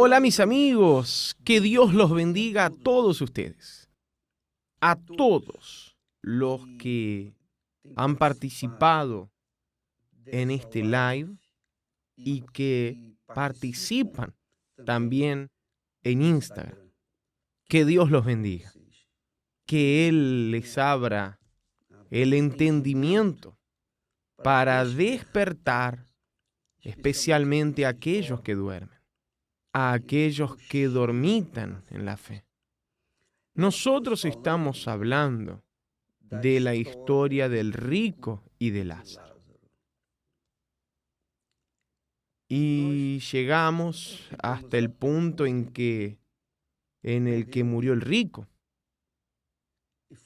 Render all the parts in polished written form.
Hola mis amigos, que Dios los bendiga a todos ustedes, a todos los que han participado en este live y que participan también en Instagram. Que Dios los bendiga, que Él les abra el entendimiento para despertar especialmente a aquellos que duermen, a aquellos que dormitan en la fe. Nosotros estamos hablando de la historia del rico y de Lázaro. Y llegamos hasta el punto en el que murió el rico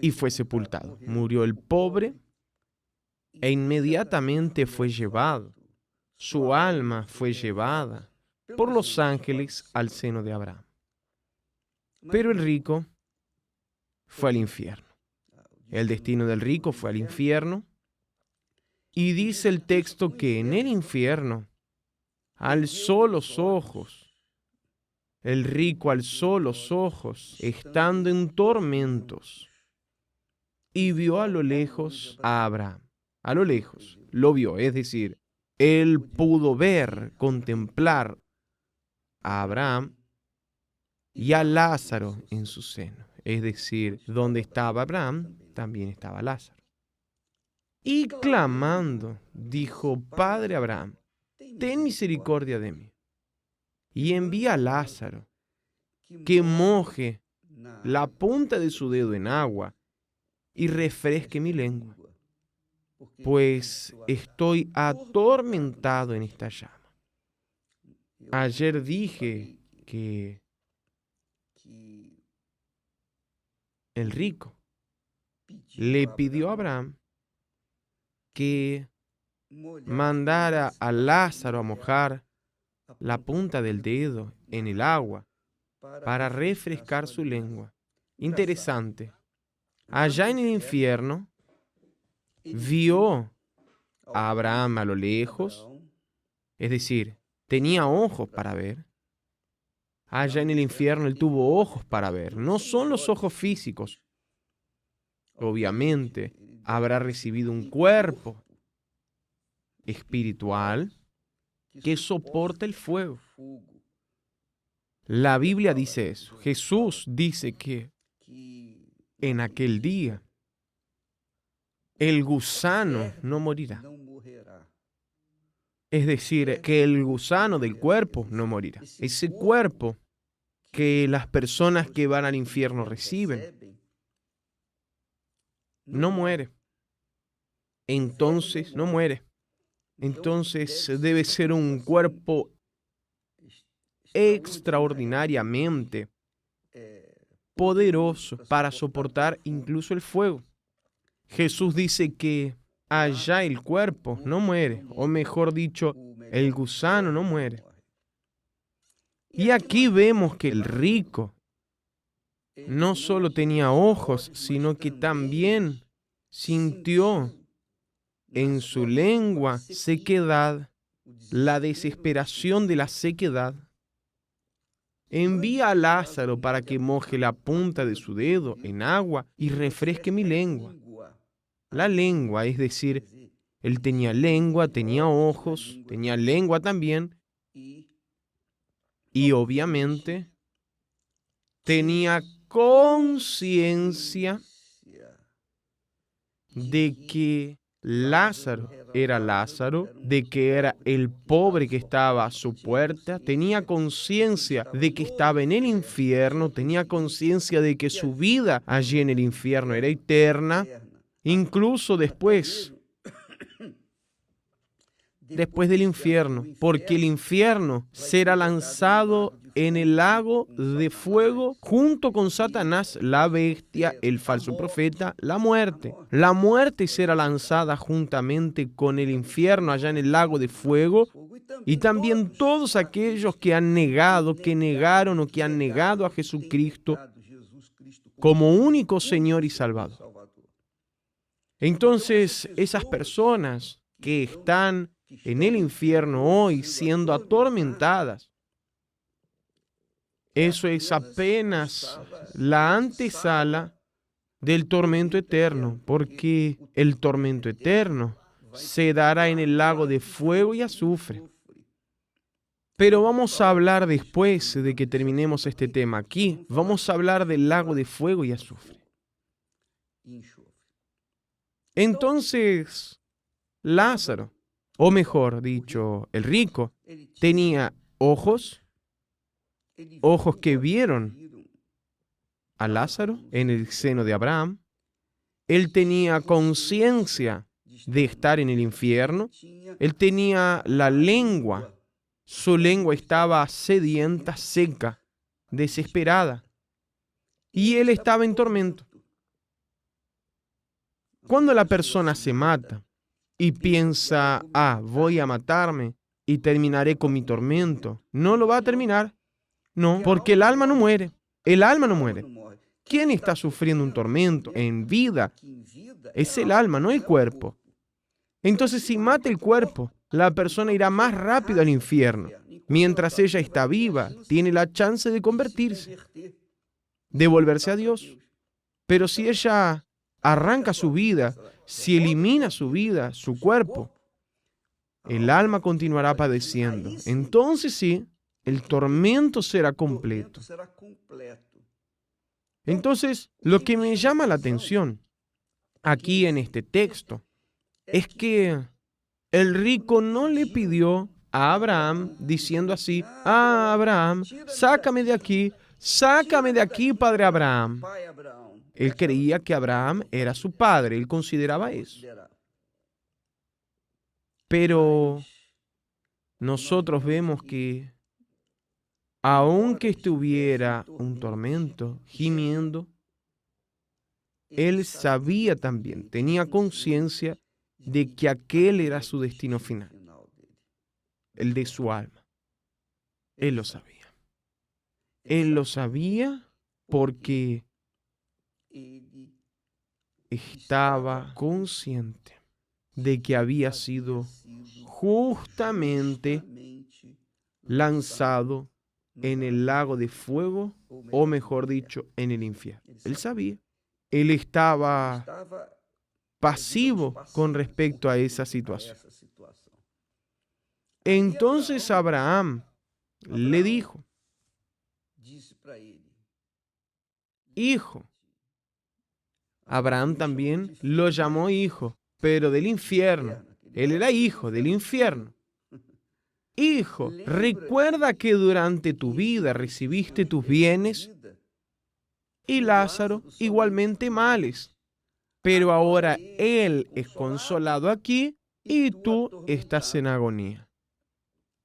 y fue sepultado. Murió el pobre e inmediatamente fue llevado. Su alma fue llevada por los ángeles al seno de Abraham. Pero el rico fue al infierno. El destino del rico fue al infierno. Y dice el texto que en el infierno alzó los ojos. El rico alzó los ojos, estando en tormentos, y vio a lo lejos a Abraham. A lo lejos lo vio, es decir, él pudo ver, contemplar a Abraham y a Lázaro en su seno. Es decir, donde estaba Abraham, también estaba Lázaro. Y clamando, dijo: Padre Abraham, ten misericordia de mí, y envía a Lázaro, que moje la punta de su dedo en agua y refresque mi lengua, pues estoy atormentado en esta llama. Ayer dije que el rico le pidió a Abraham que mandara a Lázaro a mojar la punta del dedo en el agua para refrescar su lengua. Interesante. Allá en el infierno vio a Abraham a lo lejos, es decir, tenía ojos para ver. Allá en el infierno él tuvo ojos para ver. No son los ojos físicos. Obviamente habrá recibido un cuerpo espiritual que soporta el fuego. La Biblia dice eso. Jesús dice que en aquel día el gusano no morirá. Es decir, que el gusano del cuerpo no morirá. Ese cuerpo que las personas que van al infierno reciben no muere. Entonces, no muere. Entonces debe ser un cuerpo extraordinariamente poderoso para soportar incluso el fuego. Jesús dice que allá el cuerpo no muere, o mejor dicho, el gusano no muere. Y aquí vemos que el rico no solo tenía ojos, sino que también sintió en su lengua sequedad, la desesperación de la sequedad. Envía a Lázaro para que moje la punta de su dedo en agua y refresque mi lengua. La lengua, es decir, él tenía lengua, tenía ojos, tenía lengua también, y obviamente tenía conciencia de que Lázaro era Lázaro, de que era el pobre que estaba a su puerta, tenía conciencia de que estaba en el infierno, tenía conciencia de que su vida allí en el infierno era eterna, incluso después del infierno, porque el infierno será lanzado en el lago de fuego junto con Satanás, la bestia, el falso profeta, la muerte. La muerte será lanzada juntamente con el infierno allá en el lago de fuego, y también todos aquellos que han negado, que negaron o que han negado a Jesucristo como único Señor y Salvador. Entonces, esas personas que están en el infierno hoy siendo atormentadas, Eso es apenas la antesala del tormento eterno, porque el tormento eterno se dará en el lago de fuego y azufre. Pero vamos a hablar después de que terminemos este tema aquí. Vamos a hablar del lago de fuego y azufre. Entonces, Lázaro, o mejor dicho, el rico, tenía ojos que vieron a Lázaro en el seno de Abraham. Él tenía conciencia de estar en el infierno. Él tenía la lengua. Su lengua estaba sedienta, seca, desesperada. Y él estaba en tormento. Cuando la persona se mata y piensa, voy a matarme y terminaré con mi tormento, no lo va a terminar. No, porque el alma no muere. El alma no muere. ¿Quién está sufriendo un tormento en vida? Es el alma, no el cuerpo. Entonces, si mata el cuerpo, la persona irá más rápido al infierno. Mientras ella está viva, tiene la chance de convertirse, de volverse a Dios. Pero si ella arranca su vida, si elimina su vida, su cuerpo, el alma continuará padeciendo. Entonces sí, el tormento será completo. Entonces, lo que me llama la atención aquí en este texto es que el rico no le pidió a Abraham diciendo así, Abraham, sácame de aquí, padre Abraham. Él creía que Abraham era su padre, él consideraba eso. Pero nosotros vemos que aunque estuviera un tormento, gimiendo, él sabía también, tenía conciencia de que aquel era su destino final, el de su alma. Él lo sabía. Él lo sabía porque estaba consciente de que había sido justamente lanzado en el lago de fuego, o mejor dicho, en el infierno. Él sabía. Él estaba pasivo con respecto a esa situación. Entonces Abraham le dijo, hijo. Abraham también lo llamó hijo, pero del infierno. Él era hijo del infierno. Hijo, recuerda que durante tu vida recibiste tus bienes y Lázaro igualmente males. Pero ahora él es consolado aquí y tú estás en agonía.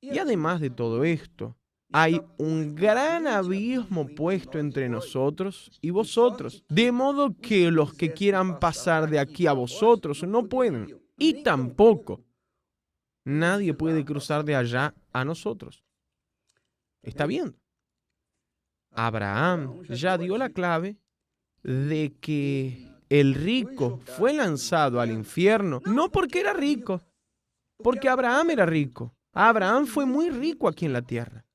Y además de todo esto, hay un gran abismo puesto entre nosotros y vosotros, de modo que los que quieran pasar de aquí a vosotros no pueden, y tampoco nadie puede cruzar de allá a nosotros. ¿Está bien? Abraham ya dio la clave de que el rico fue lanzado al infierno, no porque era rico, porque Abraham era rico. Abraham fue muy rico aquí en la tierra,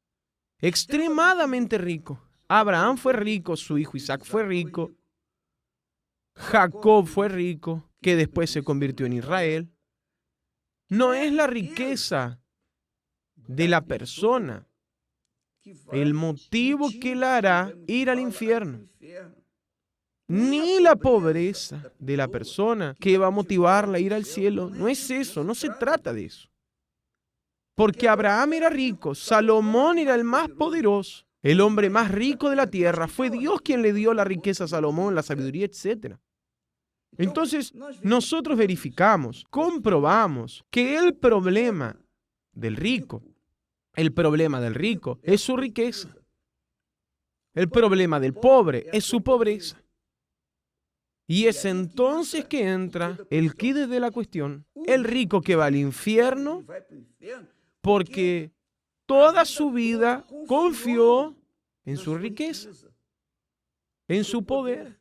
extremadamente rico. Abraham fue rico, su hijo Isaac fue rico, Jacob fue rico, que después se convirtió en Israel. No es la riqueza de la persona el motivo que la hará ir al infierno, ni la pobreza de la persona que va a motivarla a ir al cielo. No es eso, no se trata de eso. Porque Abraham era rico, Salomón era el más poderoso, el hombre más rico de la tierra. Fue Dios quien le dio la riqueza a Salomón, la sabiduría, etc. Entonces, nosotros verificamos, comprobamos que el problema del rico es su riqueza. El problema del pobre es su pobreza. Y es entonces que entra el quid de la cuestión. El rico que va al infierno porque toda su vida confió en su riqueza, en su poder.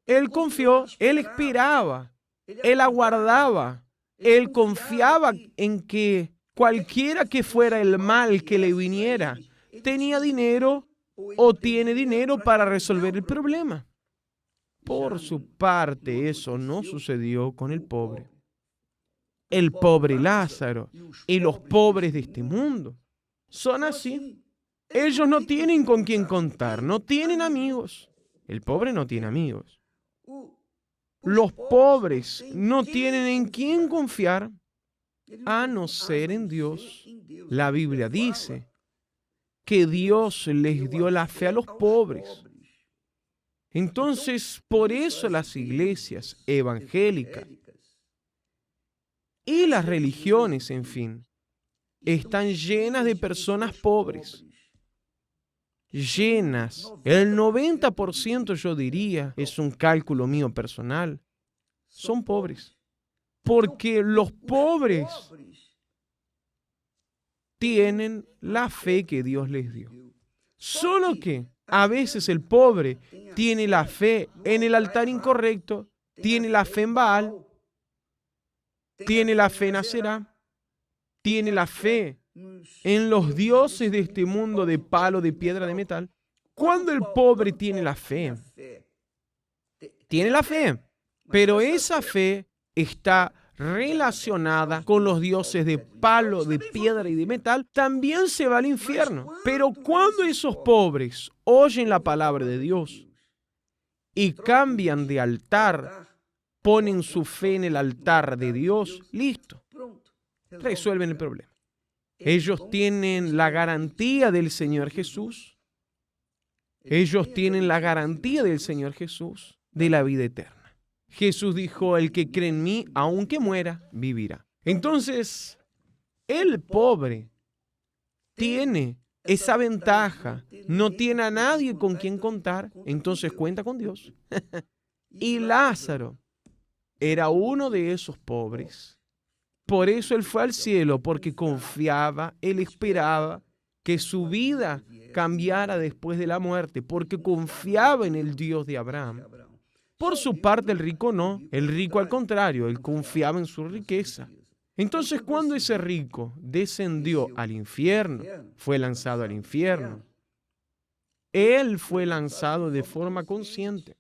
Él confió, él esperaba, él aguardaba, él confiaba en que cualquiera que fuera el mal que le viniera, tenía dinero o tiene dinero para resolver el problema. Por su parte, eso no sucedió con el pobre. El pobre Lázaro y los pobres de este mundo son así. Ellos no tienen con quién contar, no tienen amigos. El pobre no tiene amigos. Los pobres no tienen en quién confiar, a no ser en Dios. La Biblia dice que Dios les dio la fe a los pobres. Entonces, por eso las iglesias evangélicas y las religiones, en fin, están llenas de personas pobres. Llenas. El 90%, yo diría, es un cálculo mío personal, son pobres. Porque los pobres tienen la fe que Dios les dio. Solo que a veces el pobre tiene la fe en el altar incorrecto, tiene la fe en Baal, tiene la fe en Aserá, tiene la fe en los dioses de este mundo de palo, de piedra, de metal. Cuando el pobre tiene la fe, pero esa fe está relacionada con los dioses de palo, de piedra y de metal, también se va al infierno. Pero cuando esos pobres oyen la palabra de Dios y cambian de altar, ponen su fe en el altar de Dios, listo, resuelven el problema. Ellos tienen la garantía del Señor Jesús. Ellos tienen la garantía del Señor Jesús de la vida eterna. Jesús dijo, el que cree en mí, aunque muera, vivirá. Entonces, el pobre tiene esa ventaja. No tiene a nadie con quien contar, entonces cuenta con Dios. Y Lázaro era uno de esos pobres. Por eso él fue al cielo, porque confiaba, él esperaba que su vida cambiara después de la muerte, porque confiaba en el Dios de Abraham. Por su parte, el rico no. El rico, al contrario, él confiaba en su riqueza. Entonces, cuando ese rico descendió al infierno, fue lanzado al infierno, él fue lanzado de forma consciente.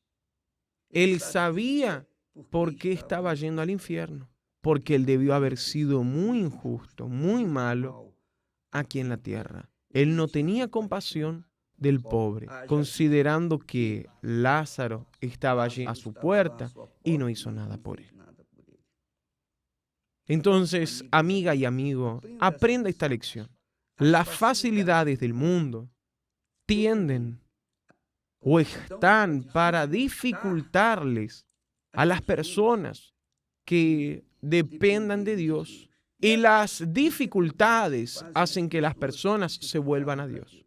Él sabía por qué estaba yendo al infierno, porque él debió haber sido muy injusto, muy malo aquí en la tierra. Él no tenía compasión del pobre, considerando que Lázaro estaba allí a su puerta y no hizo nada por él. Entonces, amiga y amigo, aprenda esta lección. Las facilidades del mundo tienden o están para dificultarles a las personas que dependan de Dios, y las dificultades hacen que las personas se vuelvan a Dios.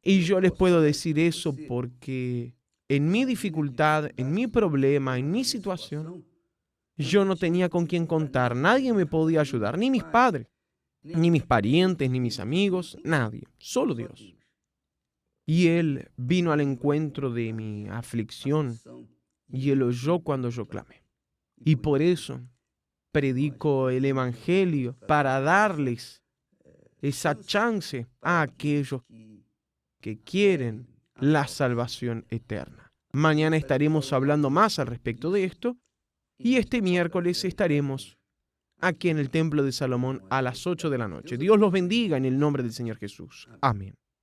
Y yo les puedo decir eso porque en mi dificultad, en mi problema, en mi situación, yo no tenía con quién contar. Nadie me podía ayudar, ni mis padres, ni mis parientes, ni mis amigos, nadie, solo Dios. Y Él vino al encuentro de mi aflicción y Él oyó cuando yo clamé. Y por eso predico el Evangelio, para darles esa chance a aquellos que quieren la salvación eterna. Mañana estaremos hablando más al respecto de esto, y este miércoles estaremos aquí en el Templo de Salomón a las 8 de la noche. Dios los bendiga en el nombre del Señor Jesús. Amén.